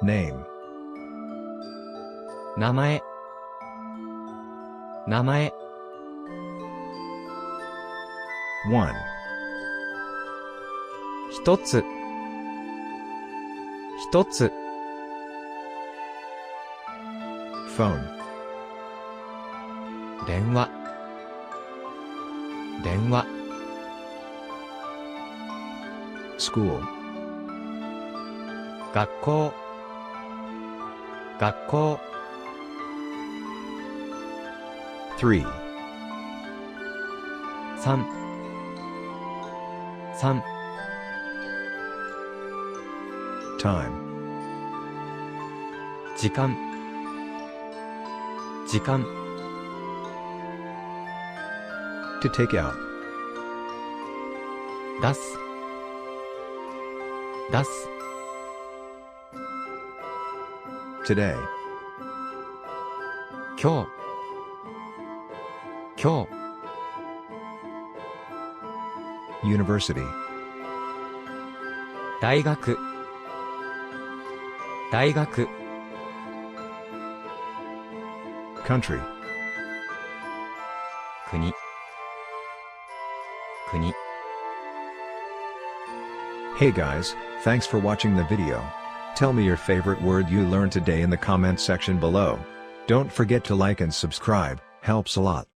Name. 名前、名前、 1. 一つ、一つ、 Phone. 電話、電話、 School. 学校、学校、 3. 三、三、 Time. 時間、時間、 To take out. 出す、出す、 Today. 今日、今日、 University. 大学、大学、 Country. 国、国。 Hey guys, thanks for watching the video. Tell me your favorite word you learned today in the comments section below. Don't forget to like and subscribe, helps a lot.